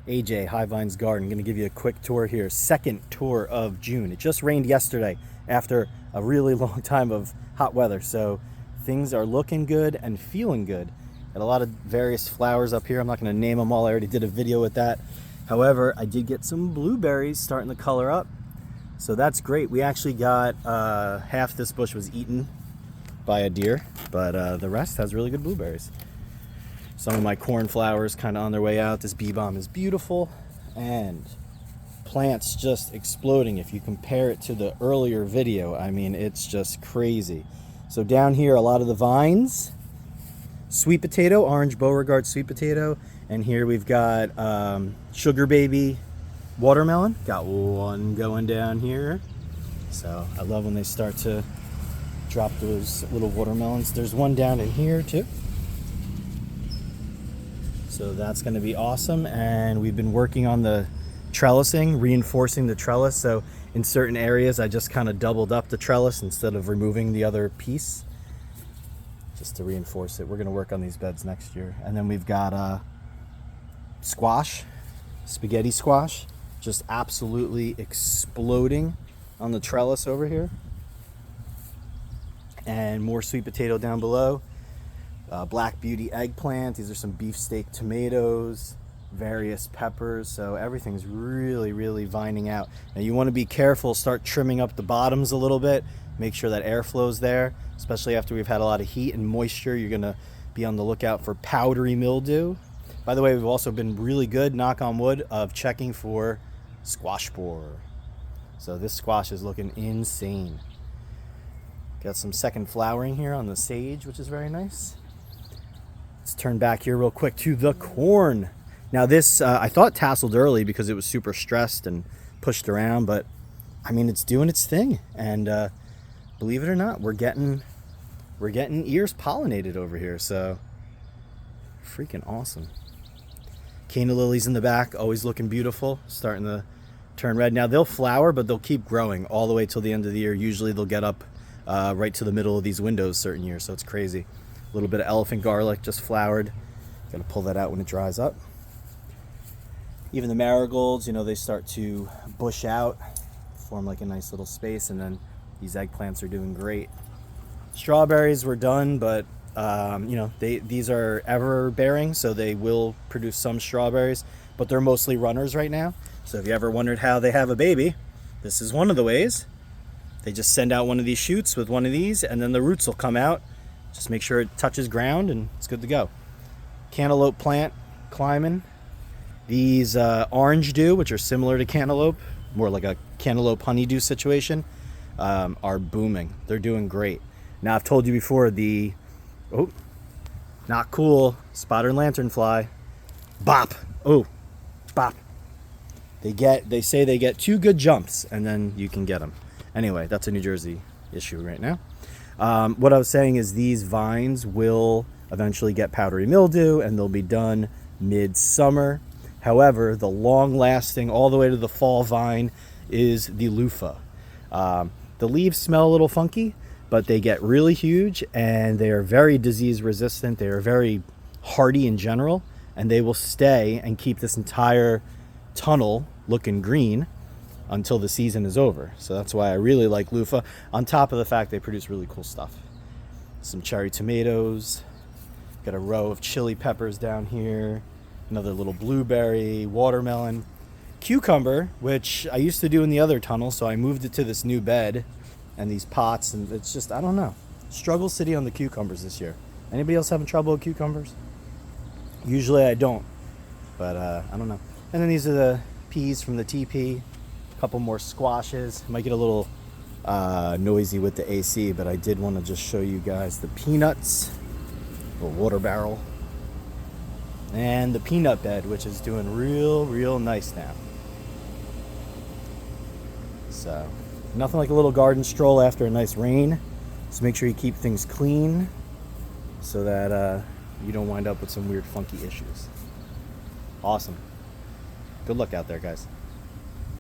AJ, High Vines Garden. Going to give you a quick tour here. Second tour of June. It just rained yesterday after a really long time of hot weather. So things are looking good and feeling good. Got a lot of various flowers up here. I'm not going to name them all. I already did a video with that. However, I did get some blueberries starting to color up. So that's great. We actually got half this bush was eaten by a deer, but the rest has really good blueberries. Some of my cornflowers kind of on their way out. This bee balm is beautiful, and plants just exploding. If you compare it to the earlier video, I mean, it's just crazy. So down here, a lot of the vines, sweet potato, orange Beauregard sweet potato, and here we've got sugar baby watermelon. Got one going down here. So I love when they start to drop those little watermelons. There's one down in here too. So that's going to be awesome. And we've been working on the trellising, reinforcing the trellis. So in certain areas, I just kind of doubled up the trellis instead of removing the other piece, just to reinforce it. We're going to work on these beds next year. And then we've got squash, spaghetti squash, just absolutely exploding on the trellis over here. And more sweet potato down below. Black Beauty eggplant. These are some beefsteak tomatoes, various peppers. So everything's really vining out. Now you want to be careful, start trimming up the bottoms a little bit. Make sure that airflow's there, especially after we've had a lot of heat and moisture. You're going to be on the lookout for powdery mildew. By the way, we've also been really good, knock on wood, of checking for squash borer. So this squash is looking insane. Got some second flowering here on the sage, which is very nice. Let's turn back here real quick to the corn. Now this, I thought tasseled early because it was super stressed and pushed around, but I mean, it's doing its thing. And believe it or not, we're getting ears pollinated over here. So freaking awesome. Canna lilies in the back, always looking beautiful, starting to turn red. Now they'll flower, but they'll keep growing all the way till the end of the year. Usually they'll get up right to the middle of these windows certain years, so it's crazy. A little bit of elephant garlic just flowered. Got to pull that out when it dries up. Even the marigolds, you know, they start to bush out, form like a nice little space, and then these eggplants are doing great. Strawberries were done, but you know, these are ever bearing, so they will produce some strawberries, but they're mostly runners right now. So if you ever wondered how they have a baby, this is one of the ways. They just send out one of these shoots with one of these, and then the roots will come out. Just make sure it touches ground and it's good to go. Cantaloupe plant climbing. These orange dew, which are similar to cantaloupe, more like a cantaloupe honeydew situation, are booming. They're doing great. Now I've told you before, the not cool spotted lanternfly, bop. Oh, bop. They say they get 2 good jumps and then you can get them. Anyway, that's a New Jersey issue right now. What I was saying is these vines will eventually get powdery mildew and they'll be done mid-summer. However, the long-lasting, all the way to the fall vine is the loofah. The leaves smell a little funky, but they get really huge and they are very disease resistant. They are very hardy in general, and they will stay and keep this entire tunnel looking green until the season is over. So that's why I really like loofah, on top of the fact they produce really cool stuff. Some cherry tomatoes, got a row of chili peppers down here, another little blueberry, watermelon, cucumber, which I used to do in the other tunnel, so I moved it to this new bed and these pots, and it's just, I don't know. Struggle city on the cucumbers this year. Anybody else having trouble with cucumbers? Usually I don't, but I don't know. And then these are the peas from the TP. Couple more squashes. Might get a little noisy with the AC, but I did want to just show you guys the peanuts, the water barrel, and the peanut bed, which is doing real nice now. So nothing like a little garden stroll after a nice rain. So make sure you keep things clean so that you don't wind up with some weird funky issues. Awesome. Good luck out there, guys.